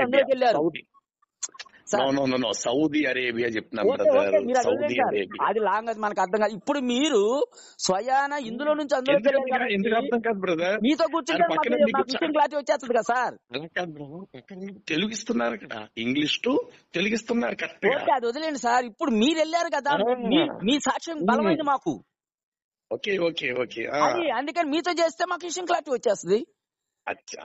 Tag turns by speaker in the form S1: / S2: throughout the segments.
S1: Arabia,
S2: అందులోకి వెళ్ళారు.
S1: Saudi. No Saudi Arabia చెప్తున్నాం
S2: ఓకే
S1: బ్రదర్,
S2: మీరు అది
S1: సౌదీ
S2: వదిలేండి సార్,
S1: అరేబియా.
S2: అది లాంగ్, అది మనకు అర్థం కాదు. ఇప్పుడు మీరు స్వయాన ఇందులో నుంచి అందులోకి వెళ్ళారు
S1: ఎందుకు
S2: కాబట్టి
S1: అర్థం కాదు బ్రదర్?
S2: మీతో కూర్చుంటే
S1: పక్కన
S2: నాకు
S1: మీకు
S2: విషయం క్లారిటీ వచ్చేస్తుంది కదా సార్.
S1: అలా కాదు బ్రదర్, పక్కన తెలుగిస్తున్నారు ఇక్కడ, ఇంగ్లీష్ టు తెలుగిస్తున్నారు కరెక్ట్ గా.
S2: ఓకే అది వదిలేండి సార్, ఇప్పుడు మీరు వెళ్ళారు కదా, మీ సాక్ష్యం బలమైంది మాకు.
S1: ఓకే ఓకే ఓకే
S2: అది అందుకని మీతో చేస్తే మాకు విషయం క్లారిటీ వచ్చేస్తుంది.
S1: అచ్చా,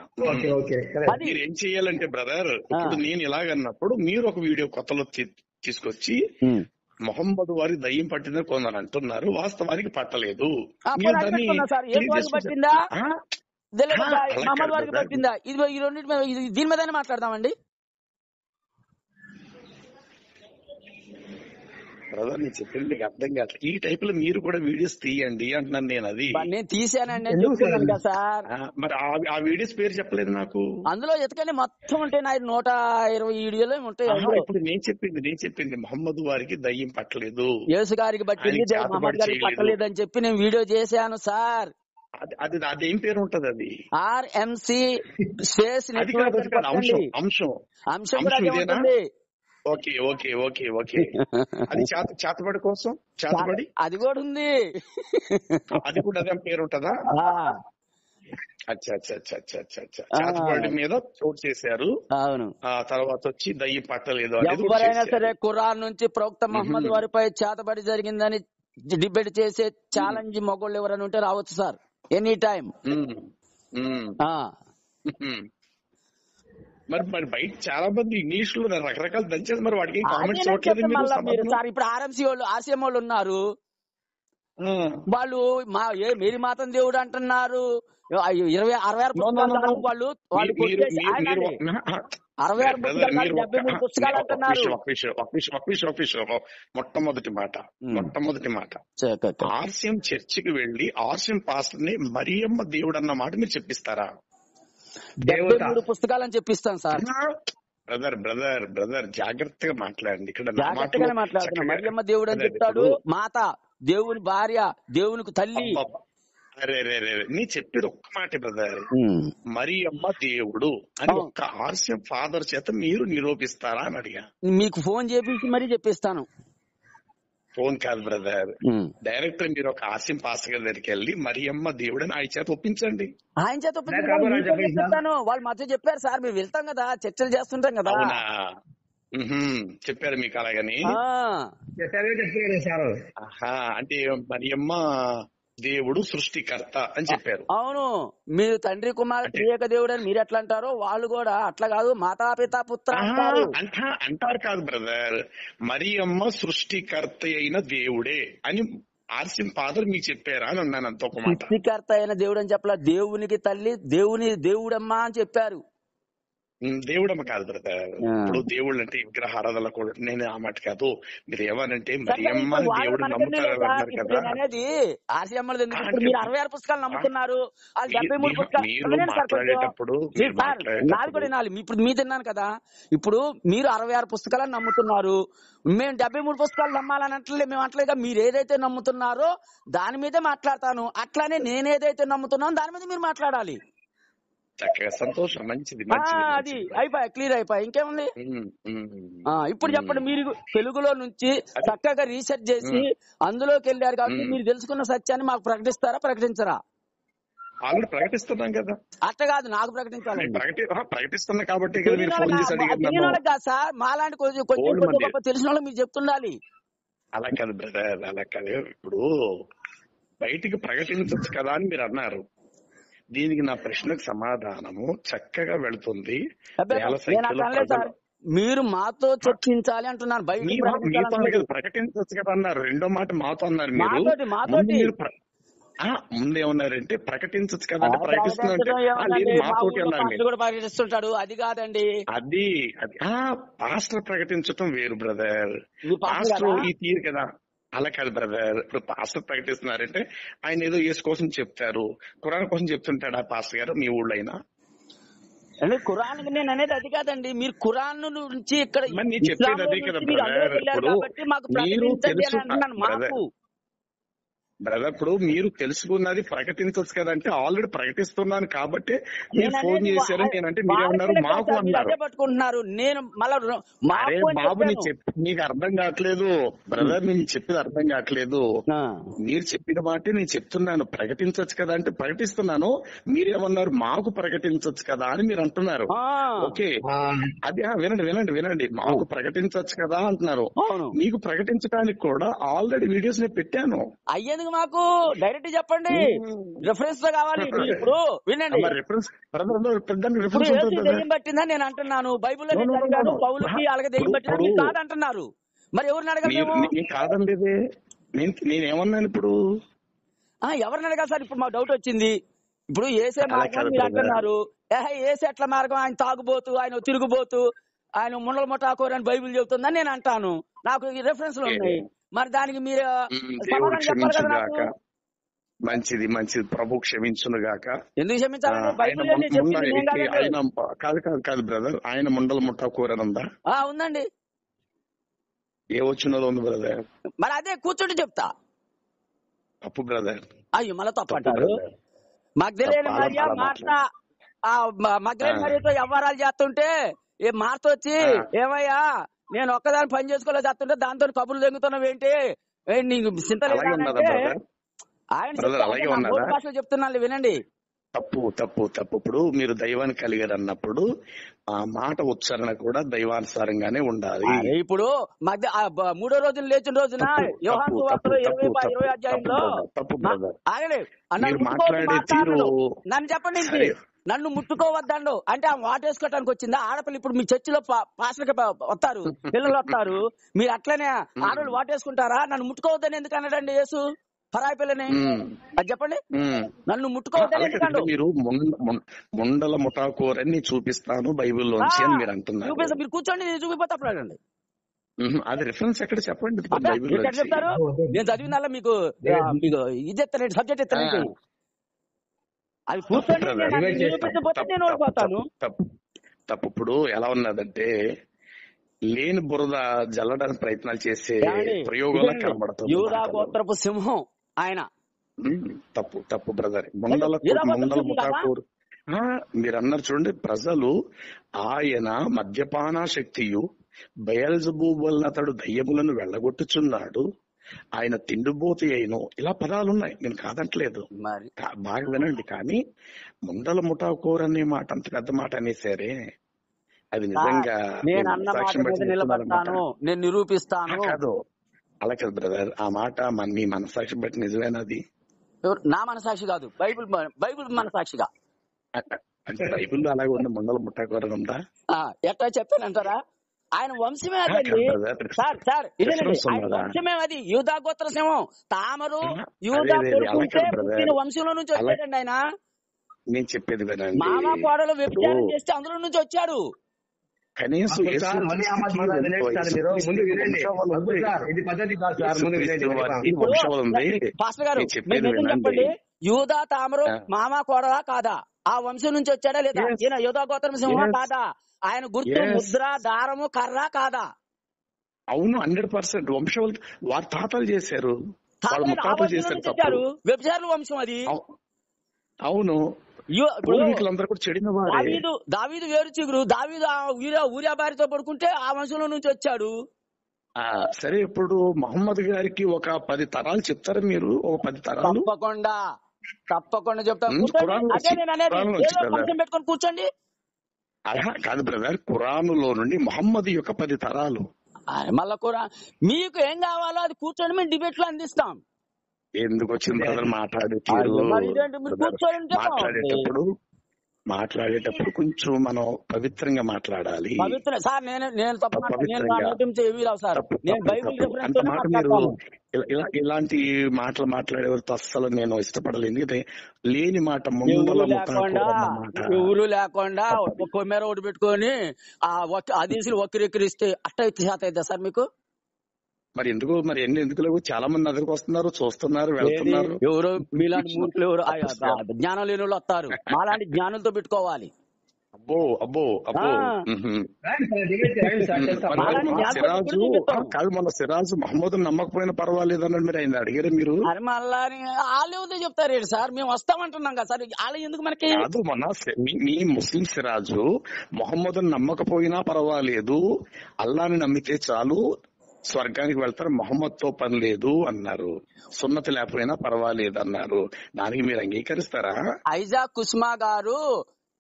S2: అది
S1: మీరు ఏం చెయ్యాలంటే బ్రదర్, ఇప్పుడు నేను ఇలాగన్నప్పుడు మీరు ఒక వీడియో కొత్తలో తీసుకొచ్చి మొహమ్మద్ వారి దయ్యం పట్టిందని కొందరు అంటున్నారు, వాస్తవానికి పట్టలేదు. మీరు దాన్ని
S2: పట్టిందా మహమ్మద్ వారికి పట్టిందా, ఇది ఈ రెండింటి దీని మీద మాట్లాడదామండి.
S1: బ్రదర్ నేను చెప్పింది మీకు అర్థం కాదు, ఈ టైప్ లో మీరు కూడా వీడియోస్ తీయండి అంటున్నాను నేను. అది
S2: నేను తీసానండి అని చెప్తున్నాను కదా సార్.
S1: మరి ఆ వీడియోస్ పేరు చెప్పలేదు నాకు.
S2: అందులో ఎతకండి మొత్తం ఉంటాయి, నా 120 వీడియోలు ఉంటాయి.
S1: ఇప్పుడు నేను చెప్పింది మొహమ్మద్ వారికి దయ్యం పట్టలేదు,
S2: యేసు గారికి పట్టింది, మహమ్మద్ గారికి పట్టలేదు అని చెప్పి నేను వీడియో చేశాను సార్.
S1: అదేం పేరు ఉంటది? అది
S2: RMC స్పేస్ అంశం కూడా ఉంటుంది.
S1: ఓకే ఓకే ఓకే ఓకే అది చేతబడి కోసం, చేతబడి
S2: అది కూడా ఉంది,
S1: అది కూడా అదే పేరు ఉంటదా? అచ్చా చేతబడి మీద చోటు చేశారు.
S2: అవును.
S1: ఆ తర్వాత వచ్చి దయ్యం పట్టలేదు.
S2: ఎవరైనా సరే ఖురాన్ నుంచి ప్రవక్త మహమ్మద్ వారిపై చేతబడి జరిగిందని డిబేట్ చేసే ఛాలెంజ్ మగోళ్ళు ఎవరైనా ఉంటే రావచ్చు సార్, ఎనీ టైం.
S1: మరి బయట చాలా మంది ఇంగ్లీష్ లో రకరకాల దంచేది, మరి వాడికి కామెంట్స్
S2: సార్. ఇప్పుడు RCM వాళ్ళు ఉన్నారు, వాళ్ళు మేరీ మాతం దేవుడు అంటున్నారు, 66 వాళ్ళు 66 పుస్తకాలు అంటున్నారు.
S1: మొట్టమొదటి మాట RCM చర్చికి వెళ్లి RCM పాస్టర్ ని మరియమ్మ దేవుడు అన్న మాట మీరు చెప్పిస్తారా?
S2: 73 పుస్తకాలు అని చెప్పిస్తాను సార్.
S1: బ్రదర్ జాగ్రత్తగా మాట్లాడండి, ఇక్కడ
S2: జాగ్రత్తగానే మాట్లాడుతున్నా. మరియమ్మ దేవుడు అని చెప్తాడు, మాత దేవుని భార్య, దేవునికి తల్లి.
S1: అరే నీ చెప్పేది ఒక్క మాట బ్రదర్, మరియమ్మ దేవుడు అని ఒక్క RCM ఫాదర్ చేత మీరు నిరూపిస్తారా అని అడిగా.
S2: మీకు ఫోన్ చేపించి మరీ చెప్పిస్తాను.
S1: ఫోన్ కాదు బ్రదర్, డైరెక్ట్ మీరు ఒక RCM పాస్టర్ గారి దగ్గరికి వెళ్ళి మరియమ్మ దేవుడు అని ఆయన చేత ఒప్పించండి.
S2: ఆయన చేత ఒప్పించాను, వాళ్ళు మాతో చెప్పారు సార్. మేము వెళ్తాం కదా, చర్చలు చేస్తుంటాం కదా.
S1: చెప్పారు మీకు అలాగని? అంటే మరియమ్మ దేవుడు సృష్టికర్త అని చెప్పారు.
S2: అవును, మీరు తండ్రి కుమార్ త్రియేక దేవుడు అని మీరు ఎట్లా అంటారో వాళ్ళు కూడా అట్లా కాదు, మాతాపిత పుత్ర
S1: అంటారు కాదు బ్రదర్, మరియమ్మ సృష్టికర్త అయిన దేవుడే అని RCM ఫాదర్ మీకు చెప్పారా అని అన్నాను. అంత ఒక మాట.
S2: సృష్టికర్త అయిన దేవుడు అని చెప్పలా, దేవునికి తల్లి, దేవుడమ్మా అని చెప్పారు.
S1: దేవుడమ్మ కాదు బ్రదర్, ఇప్పుడు దేవుళ్ళు అంటే విగ్రహారాధన కూడా. నేను ఆ మాట కాదు, మీరు ఏమనంటే మరియమ్మ దేవుడు నమ్ముతారు కదా
S2: అనేది. RCM 66 పుస్తకాలు నమ్ముతున్నారు, వాళ్ళు 73 పుస్తకాలు. నాది కూడా వినాలి. ఇప్పుడు మీ తిన్నాను కదా, ఇప్పుడు మీరు 66 పుస్తకాలను నమ్ముతున్నారు, మేము 73 పుస్తకాలు నమ్మాలని అంటలే, మేము అంటలేగా. మీరు ఏదైతే నమ్ముతున్నారో దాని మీదే మాట్లాడతాను, అట్లానే నేను ఏదైతే నమ్ముతున్నానో దాని మీద మీరు మాట్లాడాలి.
S1: చక్కగా సంతోషం, మంచిది.
S2: అది అయిపోయి క్లియర్ అయిపోయి, ఇంకేముంది? ఇప్పుడు చెప్పండి, మీరు తెలుగులో నుంచి చక్కగా రీసెర్చ్ చేసి అందులోకి వెళ్ళారు కాబట్టి మీరు తెలుసుకున్న సత్యాన్ని మాకు ప్రకటిస్తారా, ప్రకటించరా?
S1: ఆల్రెడీ ప్రకటిస్తున్నాం కదా.
S2: అట్లా కాదు, నాకు ప్రకటించాలి.
S1: ప్రకటిస్తున్నా కాబట్టి
S2: సార్, మాలాంటి కొంచెం తెలిసిన వాళ్ళు మీరు చెప్తుండాలి.
S1: అలా కాదు బ్రదర్, అలా కాదు. ఇప్పుడు బయటికి ప్రకటించచ్చు కదా అని మీరు అన్నారు. దీనికి నా ప్రశ్నకు సమాధానము చక్కగా వెళుతుంది.
S2: మీరు మాతో చర్చించాలి అంటున్నారు,
S1: ప్రకటించవచ్చు కదా అన్నారు. రెండో మాట మాతో అన్నారు. మీరు ముందేమన్నారంటే ప్రకటించచ్చు కదా,
S2: ప్రకటిస్తుంటాడు. అది కాదండి,
S1: అది పాస్టర్ ప్రకటించటం వేరు బ్రదర్. పాస్టర్ ఈ తీరు కదా, అలా కాదు బ్రదర్. ఇప్పుడు పాస్టర్ ప్రకటిస్తున్నారంటే ఆయన ఏదో యేసు కోసం చెప్తారు, ఖురాన్ కోసం చెప్తుంటాడు ఆ పాస్టర్ గారు మీ ఊళ్ళో అయినా.
S2: అంటే ఖురాన్ నేను అనేది అది కాదండి, మీరు ఖురాన్ నుంచి ఇక్కడ
S1: చెప్పేది అదే కదా బ్రదర్. ఇప్పుడు మీరు తెలుసు బ్రదర్ ఇప్పుడు మీరు తెలుసుకున్నది ప్రకటించవచ్చు కదంటే ఆల్రెడీ ప్రకటిస్తున్నాను కాబట్టి మీరు ఫోన్ చేశారు. నేనంటే మీరేమన్నారు మాకు అన్నారు.
S2: పట్టుకుంటున్నారు. నేను మళ్ళీ
S1: అరే బాబు నీకు అర్థం కావట్లేదు బ్రదర్, నేను చెప్పేది అర్థం కావట్లేదు. మీరు చెప్పిన మాట నేను చెప్తున్నాను, ప్రకటించవచ్చు కదా అంటే ప్రకటిస్తున్నాను. మీరేమన్నారు మాకు ప్రకటించవచ్చు కదా అని మీరు అంటున్నారు. ఓకే అది వినండి వినండి వినండి, మాకు ప్రకటించవచ్చు కదా అంటున్నారు. మీకు ప్రకటించడానికి కూడా ఆల్రెడీ వీడియోస్ నేను పెట్టాను.
S2: అయ్యేందుకు మాకు డైరెక్ట్ చెప్పండి, రిఫరెన్స్ తో కావాలి. ఇప్పుడు వినండి, దెయ్యం పట్టిందని నేను అంటున్నాను, బైబుల్లో చదివాను, పౌలుకి అలాగే దెయ్యం పట్టిందని మీరు కాదంటున్నారు. మరి ఎవరిని అడగాలి?
S1: కాదండి, నేనేమన్నాను ఇప్పుడు?
S2: ఎవరిని అడగాలి సార్? ఇప్పుడు మాకు డౌట్ వచ్చింది. ఇప్పుడు ఏసే మార్గం మీరు అంటున్నారు, ఏసే ఎట్ల మార్గం? ఆయన తాగుబోతు, ఆయన తిరుగుబోతు, ఆయన ముండల ముఠాకోరు అని బైబిల్ చెబుతుందని నేను అంటాను. నాకు రిఫరెన్స్ లు ఉన్నాయి. మరి దానికి మీరు సమాధానం చెప్పాలి కదా నాకు.
S1: మంచిది మంచిది, ప్రభు క్షమించును గాక.
S2: ఎందుకు క్షమించాలంటే బైబిల్
S1: ఆయన కాదు కాదు కాదు బ్రదర్, ఆయన ముండల ముఠాకోరు ఉందా?
S2: ఉందండి.
S1: ఏ వచ్చినదో ఉంది బ్రదర్.
S2: మరి అదే కూర్చుంటే చెప్తా.
S1: తప్పు బ్రదర్.
S2: అయ్యో మళ్ళీ తప్పు అంటారు. మగ్దలేని మరియ మార్తా, మగ్దలేని మరియతో వ్యవహారాలు చేస్తుంటే మార్త వచ్చి ఏమయ్యా నేను ఒక్కదాని పని చేసుకోలేదు చేస్తుంటే దాంతో కబుర్లు తెంగుతున్నావు ఏంటి, నీకు చింతలేదంటే ఆయన భాషలో చెప్తున్నాను వినండి.
S1: తప్పు తప్పు తప్పు. ఇప్పుడు మీరు దైవాన్ని కలిగారు అన్నప్పుడు ఆ మాట ఉచ్చారణ కూడా దైవానుసారంగానే ఉండాలి.
S2: ఇప్పుడు మధ్య 3వ రోజున లేచిన రోజున యోహాను సువార్తలో 20 అధ్యాయంలో ఆగండి, నన్ను చెప్పండి, నన్ను ముట్టుకోవద్దండు అంటే ఆ వాటేసుకోవటానికి వచ్చిందా ఆడపిల్ల? ఇప్పుడు మీ చర్చిలో పాస్టర్కి వస్తారు, పిల్లలు వస్తారు, మీరు అట్లనే ఆడవాళ్ళు వాటేసుకుంటారా? నన్ను ముట్టుకోవద్దని ఎందుకు అన్నాడండి యేసు పరాయి పిల్లని? అది చెప్పండి. నన్ను ముట్టుకోవద్దని ఎందుకండు?
S1: మీరు ముండల ముఠాకోరని చూపిస్తాను బైబిల్లోంచి అని మీరు అంటున్నారు.
S2: చూపిస్తా, మీరు కూర్చోండి, నేను చూపిపోతా. అప్పుడండి
S1: అది రిఫరెన్స్ ఎక్కడ చెప్పండి.
S2: చెప్తారు, నేను చదివిన మీకు ఇది ఎత్తానండి, సబ్జెక్ట్ ఎత్తానండి. అది కూర్చొని నేను ఓడిపోతాను.
S1: తప్పు. ఇప్పుడు ఎలా ఉన్నదంటే లేని బురద జల్లడానికి ప్రయత్నాలు చేసే ప్రయోగంలో కనబడుతుంది.
S2: యూదా గోత్రపు సింహం ఆయన.
S1: తప్పు తప్పు బ్రదర్. ముండల ముఠాకోరు మీరు అన్నారు చూడండి. ప్రజలు ఆయన మద్యపాన శక్తియు బయల్జెబూబు వలన అతడు దయ్యములను వెళ్ళగొట్టుచున్నాడు, ఆయన తిండిబోతు అయిను, ఇలా పదాలు ఉన్నాయి, నేను కాదంటలేదు, బాగా వినండి. కానీ ముండల ముఠాకోరు అనే మాట అంత పెద్ద మాట అనేసారే, అది నిజంగా
S2: నేను నిరూపిస్తాను
S1: కాదు. అలా కాదు బ్రదర్, ఆ మాట మీ మనసాక్షి బట్టి నిజమేనది?
S2: నా మనసాక్షి కాదు, బైబిల్ మనసాక్షిగా.
S1: అంటే బైబిల్లో అలాగే ఉంది, ముండల ముఠాకోరు ఉందా?
S2: ఎట్లా చెప్పానంటారా? ఆయన వంశమే అదండి సార్. ఆయన వంశమే అది, యూదా గోత్ర సింహం. తామరు యూదా పుట్టిన వంశంలో నుంచి వచ్చాడండి ఆయన.
S1: నేను చెప్పేది వినండి,
S2: మామ కోడలు వ్యభిచారం చేస్తే అందులో నుంచి వచ్చాడు.
S1: కనీసం
S2: పాస్టర్ గారు చెప్పండి, యూదా తామరు మామ కోడలా కాదా? ఆ వంశం నుంచి వచ్చాడా లేదా? ఈయన యూదా గోత్రం సింహం కాదా? ఆయన గుర్తు ముద్ర దారము కర్ర కాదా?
S1: అవును, 100%. వంశం వారి తాతలు చేశారు,
S2: చేశారు. వ్యభిచారుల వంశం అది.
S1: అవును, పూర్వీకులందరూ కూడా చెడిన వారే.
S2: దావీదు వేరు చిగురు, దావీదు ఊరియా భార్యతో పడుకుంటే ఆ వంశంలో నుంచి వచ్చాడు.
S1: సరే, ఇప్పుడు మహమ్మద్ గారికి ఒక 10 తరాలు చెప్తారా మీరు? ఒక 10 తరాలు
S2: తప్పకుండా చెప్తాను. పెట్టుకొని కూర్చోండి.
S1: అలా కాదు బ్రదర్, ఖురానులో నుండి మహమ్మద్ యొక్క 10 తరాలు.
S2: మళ్ళా ఖురాన్ మీకు ఏం కావాలో అది కూర్చొని మేము డిబేట్ లో అందిస్తాం.
S1: ఎందుకు వచ్చింది బ్రదర్ మాట్లాడేటప్పుడు కొంచెం మనం పవిత్రంగా మాట్లాడాలి.
S2: సార్ నేను
S1: ఇలాంటి మాటలు మాట్లాడేవారితో అస్సలు నేను ఇష్టపడలేదు. లేని మాట
S2: ఊరు లేకుండా కొమ్మెర ఒకటి పెట్టుకొని అదీసులు వక్రీకరిస్తే అట్ట శాత అయితే సార్ మీకు
S1: మరి ఎందుకు ఎందుకు చాలా మంది దగ్గరకు వస్తున్నారు, చూస్తున్నారు, వెళ్తున్నారు.
S2: ఎవరు మీలాంటి మూర్ఖులు ఎవరు జ్ఞానం లేని వాళ్ళు వస్తారు, మాలాంటి జ్ఞానులతో పెట్టుకోవాలి.
S1: అబ్బో అబ్బో అబ్బో. సిరాజు కాదు, మన సిరాజు మహమ్మద్ నమ్మకపోయినా పర్వాలేదు అన్నాడు. మీరు ఆయన అడిగారు మీరు?
S2: అరే మళ్ళా వాళ్ళు చెప్తారు సార్, మేము వస్తామంటున్నాం కదా సార్, వాళ్ళు ఎందుకు మనకి?
S1: కాదు, మన మీ ముస్లిం సిరాజు మొహమ్మద్ నమ్మకపోయినా పర్వాలేదు, అల్లాని నమ్మితే చాలు స్వర్గానికి వెళ్తారు, మొహమ్మద్ తో పని లేదు అన్నారు. సున్నతి లేకపోయినా పర్వాలేదు అన్నారు. దానికి మీరు అంగీకరిస్తారా?
S2: ఐజాక్ కుస్మా గారు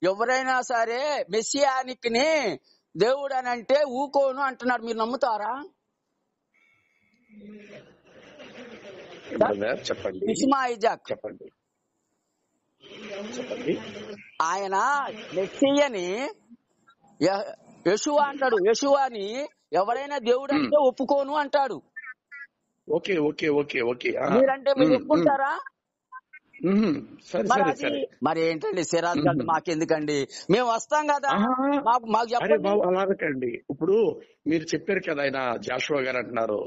S2: ఎవరైనా సరే మెస్సియానిక్ ని దేవుడు అని అంటే ఊకోను అంటున్నాడు, మీరు నమ్ముతారా?
S1: చెప్పండి.
S2: కుస్మా ఐజాక్
S1: చెప్పండి.
S2: ఆయన మెస్సియని యెషువా అంటాడు, యెషువాని ఎవరైనా దేవుడు అంటే ఒప్పుకోను అంటాడు.
S1: Okay okay okay okay.
S2: మీరంటే మీరు ఒప్పుకుంటారా?
S1: సరే సరే.
S2: మరి ఏంటండి సిరాజ్ గారు, మాకెందుకండి, మేము వస్తాం కదా, మాకు చెప్పండి.
S1: అలాగండి. ఇప్పుడు మీరు చెప్పారు కదా, ఆయన జాషువా గారు అంటున్నారు,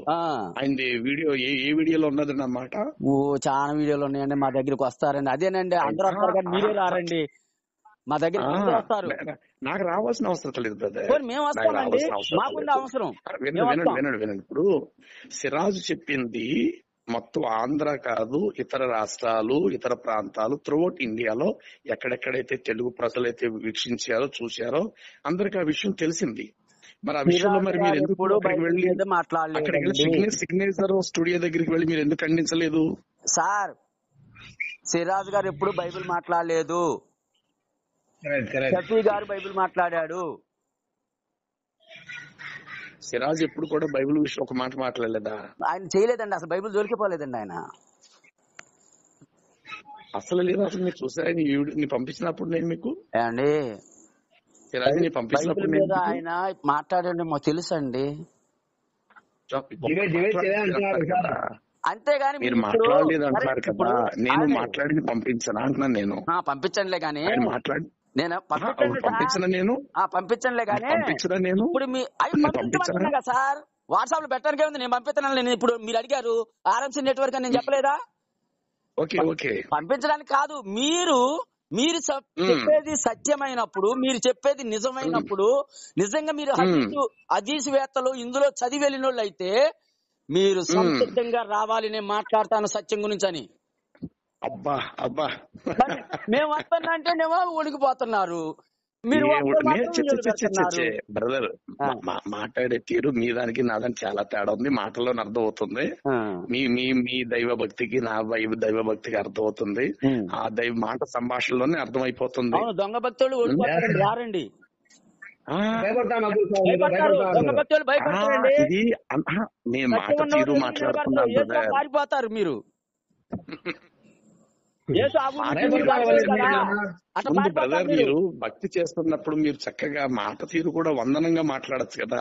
S1: ఆయనది వీడియో ఏ వీడియోలో ఉన్నదండి అన్నమాట?
S2: ఓ చాలా వీడియోలు ఉన్నాయండి, మా దగ్గరికి వస్తారండి. అదేనండి, అందరూ వస్తారు కానీ మీరే రారండి, మా దగ్గర వస్తారు.
S1: నాకు రావాల్సిన అవసరం లేదు బ్రదర్,
S2: మేము వస్తామండి, మాకుండే అవసరం.
S1: వినండి. ఇప్పుడు సిరాజు చెప్పింది మొత్తం ఆంధ్ర కాదు, ఇతర రాష్ట్రాలు, ఇతర ప్రాంతాలు, త్రూఅవుట్ ఇండియాలో ఎక్కడెక్కడైతే తెలుగు ప్రజలైతే వీక్షించారో చూశారో అందరికి ఆ విషయం తెలిసింది. మరి ఆ విషయంలో మరి మీరు ఎందుకు అక్కడికి వెళ్ళి సిగ్నేచర్ స్టూడియో దగ్గరికి వెళ్ళి మీరు ఎందుకు ఖండించలేదు?
S2: సార్, సిరాజ్ గారు ఎప్పుడు బైబిల్ మాట్లాడలేదు, షఫీ గారు బైబిల్ మాట్లాడాడు.
S1: సిరాజ్ ఎప్పుడు కూడా బైబిల్ విషయం ఒక మాట మాట్లాడలేదా?
S2: ఆయన చేయలేదండి, అసలు బైబిల్ దొరికిపోలేదండి ఆయన.
S1: అసలు లేదు. అసలు మీరు చూసారా నీ పంపించినప్పుడు నేను మీకు
S2: అండి,
S1: సిరాజ్ ని పంపించినప్పుడు
S2: ఆయన మాట్లాడండి మాకు తెలుసు అండి. అంతేగాని
S1: మీరు మాట్లాడలేదు అంటున్నారు కదా, నేను మాట్లాడి పంపించనా అంటున్నాను. నేను
S2: పంపించండిలే గానీ,
S1: నేను పంపించను, నేను
S2: పంపించండిలే గానీ,
S1: నేను
S2: ఇప్పుడు పంపించమన్నా సార్, వాట్సాప్ లో పెట్టడానికి ఉంది, నేను పంపిస్తున్నాను. నేను ఇప్పుడు మీరు అడిగారు ఆర్ఎంసీ నెట్వర్క్ అని నేను చెప్పలేదా?
S1: ఓకే
S2: పంపించడానికి కాదు, మీరు చెప్పేది సత్యమైనప్పుడు, మీరు చెప్పేది నిజమైనప్పుడు, నిజంగా మీరు హదీసువేత్తలు ఇందులో చదివి వెళ్ళిన వాళ్ళు అయితే మీరు సంసిద్ధంగా రావాలి, నేను మాట్లాడతాను సత్యం గురించి అని.
S1: అబ్బా
S2: మేము వస్తున్నా అంటే ఉడికిపోతున్నారు. మీరు
S1: బ్రదర్, మాట్లాడే తీరు మీ దానికి నా దానికి చాలా తేడా ఉంది. మాటల్లో అర్థం అవుతుంది. మీ దైవ భక్తికి నా దైవ భక్తికి అర్థం అవుతుంది. ఆ దైవ మాట సంభాషణలోనే అర్థం అయిపోతుంది.
S2: దొంగ భక్తులు రారండి,
S1: ఇది మీ మాట తీరు మాట్లాడుతున్నాను.
S2: పారిపోతారు మీరు.
S1: బ్రదర్, మీరు భక్తి చేస్తున్నప్పుడు మీరు చక్కగా మాట తీరు కూడా వందనంగా మాట్లాడచ్చు కదా.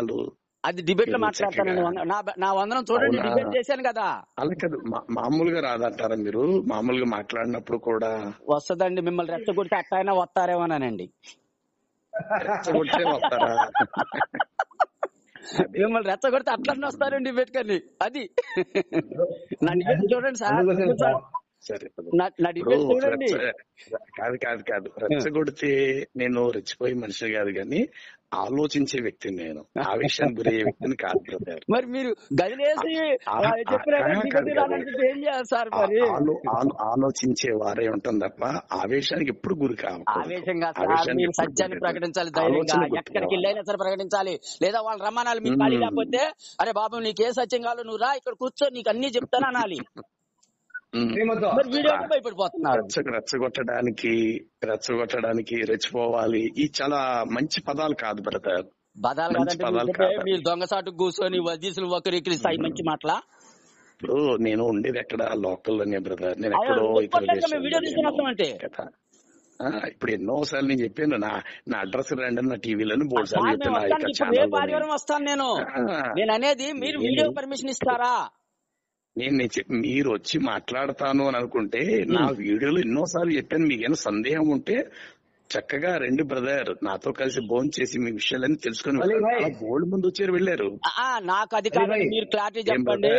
S2: అది డిబేట్ లో మాట్లాడతానండి, నా వందనం చూడండి, డిబేట్ చేశాను కదా.
S1: అలా కాదు, మామూలుగా రాదంటారా మీరు? మామూలుగా మాట్లాడినప్పుడు కూడా
S2: వస్తదండి. మిమ్మల్ని రెచ్చగొడితే అట్టయినా వస్తారేమోనండి.
S1: రెచ్చగొడితే వస్తారా?
S2: మిమ్మల్ని రెచ్చగొడితే అట్లనే వస్తారండి డిబేట్ కానీ. అది నా డిబేట్ చూడండి సార్,
S1: సరే. కాదు రెచ్చగొడితే నేను రెచ్చిపోయే మనిషి కాదు, కానీ ఆలోచించే వ్యక్తిని, నేను ఆవేశానికి గురయ్యే వ్యక్తిని కాదు బ్రదర్.
S2: మరి మీరు గదిలేసి ఏం చేయాలి సార్? మరి
S1: ఆలోచించే వారే ఉంటుంది తప్ప ఆవేశానికి ఎప్పుడు గురి కాదు.
S2: ఆవేశంగా సత్యాన్ని ప్రకటించాలి, ధైర్యంగా ఎక్కడికి వెళ్ళైనా సరే ప్రకటించాలి. లేదా వాళ్ళు రమ్మనాలి, మీకు ఖాళీ లేకపోతే అరే బాబు నీకే సత్యం కాదు, నువ్వు రా ఇక్కడ కూర్చో, నీకు అన్ని చెప్తాను అనాలి.
S1: రెచ్చగొట్టడానికి రెచ్చిపోవాలి, ఈ చాలా మంచి పదాలు కాదు బ్రదర్.
S2: పదాలు మీరు దొంగసాటు కూర్చొని వదీసులు ఒకరికి మంచి మాటలా?
S1: ఇప్పుడు నేను ఉండేది ఎక్కడ లోకల్లోనే బ్రదర్, నేను ఎక్కడో ఇప్పుడు ఎన్నోసార్లు నేను చెప్పాను, నా అడ్రస్ రండి నా టీవీలో బోర్డు సార్లు చెప్పాను.
S2: వస్తాను నేను అనేది, మీరు వీడియో పర్మిషన్ ఇస్తారా?
S1: మీరు వచ్చి మాట్లాడతాను అని అనుకుంటే నా వీడియోలో ఎన్నోసార్లు చెప్పాను. మీకేమైనా సందేహం ఉంటే చక్కగా రెండు బ్రదర్, నాతో కలిసి భోజనం చేసి మీ విషయాలన్నీ తెలుసుకుని బోర్డు ముందు వచ్చారు వెళ్ళారు.
S2: నాకు అది కాదు, మీరు క్లారిటీ చెప్పండి,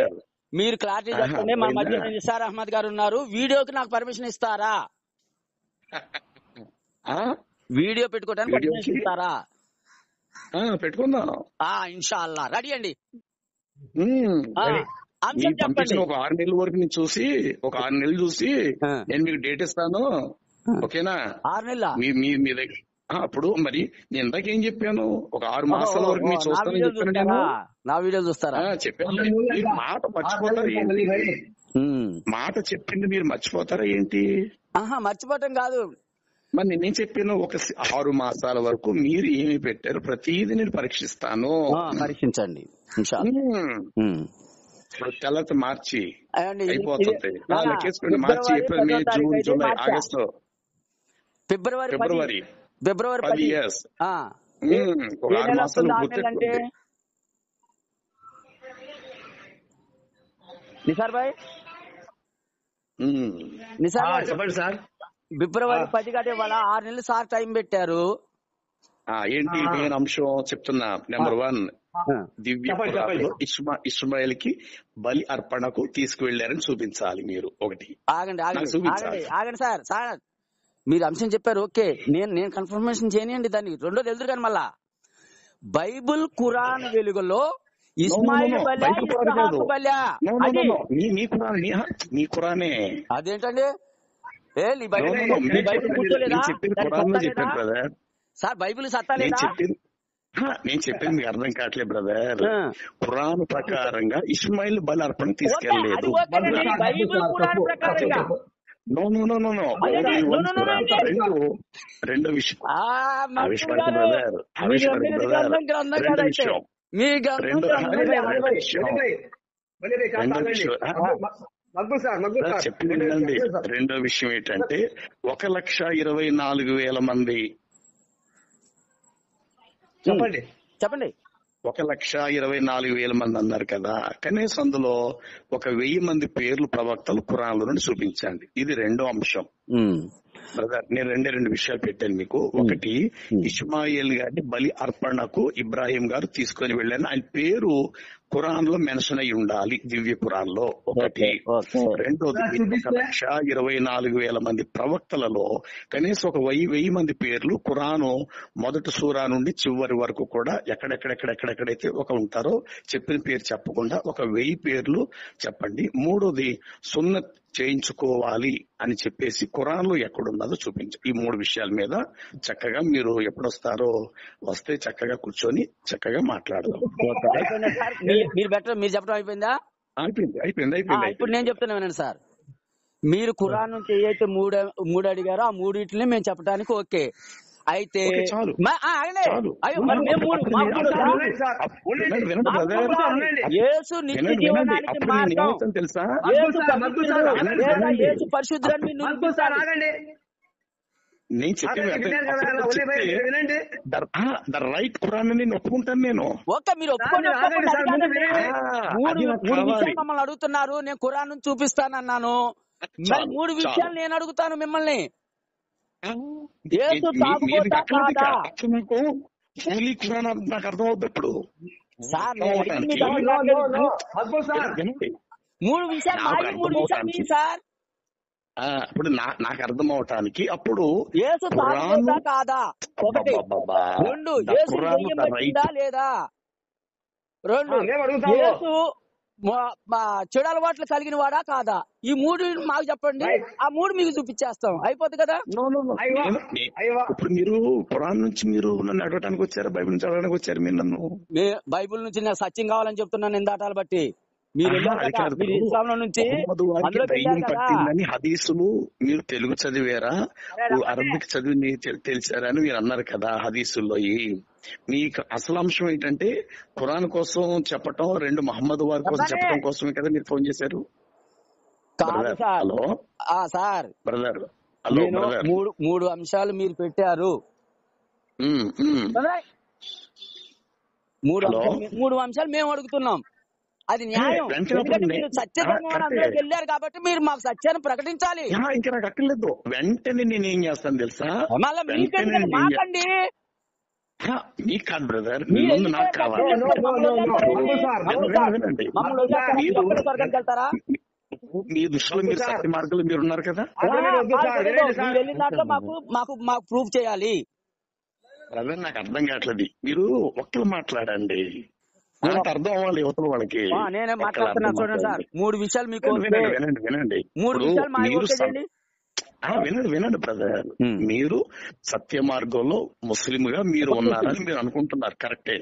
S2: మీరు క్లారిటీ చెప్పండి. మా మధ్య నిసార్ అహ్మద్ గారు ఉన్నారు, వీడియోకి నాకు పర్మిషన్ ఇస్తారా? వీడియో పెట్టుకోవడానికి పర్మిషన్ ఇస్తారా?
S1: పెట్టుకుందాం.
S2: ఇన్షాల్లా రెడీ అండి.
S1: మీకు పంపించిన ఒక 6 నెలల వరకు నేను చూసి, ఒక 6 నెలలు చూసి నేను మీకు డేట్ ఇస్తాను. ఓకేనా?
S2: 6 నెలల
S1: మీ దగ్గర అప్పుడు మరి నేను ఇందాక ఏం చెప్పాను, ఒక 6 మాసాల వరకు మీరు చూస్తానని చెప్పాను. నేను
S2: నా వీడియో చూస్తారా
S1: చెప్పాను. మీరు మాట మర్చిపోతారా ఏంటి? మాట చెప్పింది మీరు మర్చిపోతారా ఏంటి?
S2: మర్చిపోవటం కాదు.
S1: మరి నేనేం చెప్పాను, ఒక 6 మాసాల వరకు మీరు ఏమి పెట్టారు ప్రతిదీ నేను పరీక్షిస్తాను.
S2: పరీక్షించండి.
S1: ఇప్పుడు తెల్లత మార్చి అయిపోతుంది. లెక్కేసుకోండి. మార్చి, ఏప్రిల్, మే, జూన్, జూలై, ఆగస్టు, ఫిబ్రవరి 10 ఇయర్స్. ఒక 6 మాసాలు గుర్తెట్టుకోండి.
S2: నిసార్ భాయ్,
S3: చెప్పండి సార్.
S2: ఫిబ్రవరి 10 కంటే వాళ్ళ 6 నెలలు సార్ టైం పెట్టారు.
S1: ఏంటి మెయిన్ అంశం చెప్తున్నా. నెంబర్ 1, దివ్య ఇస్మాయిల్ కి బలి అర్పణకు తీసుకువెళ్లారని చూపించాలి మీరు. ఒకటి
S2: ఆగండి సార్. సార్ మీరు అంశం చెప్పారు, ఓకే, నేను కన్ఫర్మేషన్ చేయనియండి దాన్ని. రెండోది ఎదురు కానీ మళ్ళా బైబుల్ ఖురాన్ వెలుగులో ఇస్మాయిల్
S1: మీ ఖురానే.
S2: అదేంటండి? కూర్చోలేదా సార్? బైబిల్ సత్తా లేదా?
S1: నేను చెప్పింది మీకు అర్థం కావట్లేదు బ్రదర్. ఖురాన్ ప్రకారంగా ఇస్మాయిల్ బలి అర్పణ తీసుకెళ్లేదు. రెండో విషయం చెప్పిందండి. రెండో విషయం ఏంటంటే 1,24,000 మంది.
S2: చెప్పండి.
S1: 1,24,000 మంది అన్నారు కదా, కనీసం అందులో 1,000 మంది పేర్లు ప్రవక్తలు ఖురాన్లో నుండి చూపించండి. ఇది రెండో అంశం బ్రదర్. నేను రెండు విషయాలు పెట్టాను మీకు. ఒకటి, ఇస్మాయిల్ గారిని బలి అర్పణకు ఇబ్రాహిం గారు తీసుకొని వెళ్ళాను. ఆయన పేరు ఖురాన్ లో మెన్షన్ అయి ఉండాలి, దివ్య ఖురాన్ లో. ఒకటి. రెండోది, 1,24,000 మంది ప్రవక్తలలో కనీసం 1,000 మంది పేర్లు ఖురాను మొదటి సూరా నుండి చివరి వరకు కూడా ఎక్కడెక్కడైతే ఉంటారో చెప్పిన పేరు చెప్పకుండా 1,000 పేర్లు చెప్పండి. మూడోది, సున్నత్ చేయించుకోవాలి అని చెప్పేసి ఖురాన్ లో ఎక్కడున్నదో చూపించు. ఈ 3 విషయాల మీద చక్కగా మీరు ఎప్పుడొస్తారో వస్తే చక్కగా కూర్చొని చక్కగా మాట్లాడదాం.
S2: మీరు చెప్పడం అయిపోయిందా?
S1: అయిపోయింది.
S2: ఇప్పుడు నేను చెప్తున్నా వినండి సార్. మీరు ఖురాన్ నుంచి ఏదైతే మూడు అడిగారో ఆ మూడింటిని మేము చెప్పడానికి ఓకే. అయితే యేసు నిత్య జీవనానికి మార్గం తెలుసా? యేసు పరిశుద్ధుడని
S1: నేను చెప్పి రైట్ ఖురాన్ నేను ఒప్పుకుంటాను. నేను
S2: ఓకే, మీరు ఒప్పుకోండి. 3 విషయాలు మమ్మల్ని అడుగుతున్నారు, నేను ఖురాన్ నుంచి చూపిస్తానన్నాను. 3 విషయాలు నేను అడుగుతాను మిమ్మల్ని.
S1: నాకు అర్థమవుతుంది ఇప్పుడు
S2: సార్. 3 విషయాలు సార్.
S1: ఇప్పుడు నాకు అర్థం అవటానికి అప్పుడు
S2: యేసు తాగుబోతా కాదా? ఒకటి. 2, యేసు లేదా? 2, యేసు చెడు అలవాట్లు కలిగిన వాడా కాదా? ఈ 3 మాకు చెప్పండి, ఆ 3 మీకు చూపించేస్తాం, అయిపోతుంది కదా.
S1: ఇప్పుడు మీరు ఖురాన్ నుంచి మీరు నన్ను అడగడానికి వచ్చారా, బైబిల్ నుంచి అడగడానికి వచ్చారు? మీరు నన్ను
S2: బైబిల్ నుంచి నాకు సత్యం కావాలని చెప్తున్నాను. ఎందాటాలు బట్టి మీరు ఇస్లాంలో నుంచి
S1: పట్టిందని హదీసులు మీరు తెలుగు చదివారా, అరబిక్ చదివి తెలిసారా అని మీరు అన్నారు కదా హదీసుల్లో. మీకు అసలు అంశం ఏంటంటే ఖురాన్ కోసం చెప్పటం, 2 మహమ్మద్ వారి కోసం చెప్పడం కోసమే కదా మీరు ఫోన్ చేశారు.
S2: హలో సార్,
S1: బ్రదర్,
S2: 3 అంశాలు మీరు పెట్టారు. 3 అంశాలు మేము అడుగుతున్నాం. అది న్యాయం. మీరు సత్యధర్మంలోకి వెళ్ళారు కాబట్టి మీరు మాకు సత్యాన్ని ప్రకటించాలి.
S1: ఇంకా నాకు అక్కర్లేదు. వెంటనే నేను ఏం చేస్తాను తెలుసా?
S2: మాకండి
S1: మీకు కాదు బ్రదర్, నాకు కావాలి. మీ దృష్టిలో మీరు సత్య మార్గంలో మీరు ఉన్నారు కదా.
S2: వెళ్ళిన దాంట్లో మాకు ప్రూఫ్ చేయాలి.
S1: బ్రదర్ నాకు అర్థం కావట్లేదు. మీరు ఒక్కరు మాట్లాడండి, నాకు అర్థం అవ్వాలి యువతల వాళ్ళకి.
S2: నేనే మాట్లాడుతున్నా చూడండి సార్. 3 విషయాలు మీకు
S1: వినండి వినండి వినండి.
S2: 3 విషయాలు మా
S1: మీరు
S2: ఓకేనండి.
S1: వినండి వినండి బ్రదర్. మీరు సత్య మార్గంలో ముస్లింగా మీరు ఉన్నారని మీరు అనుకుంటున్నారు, కరెక్టే.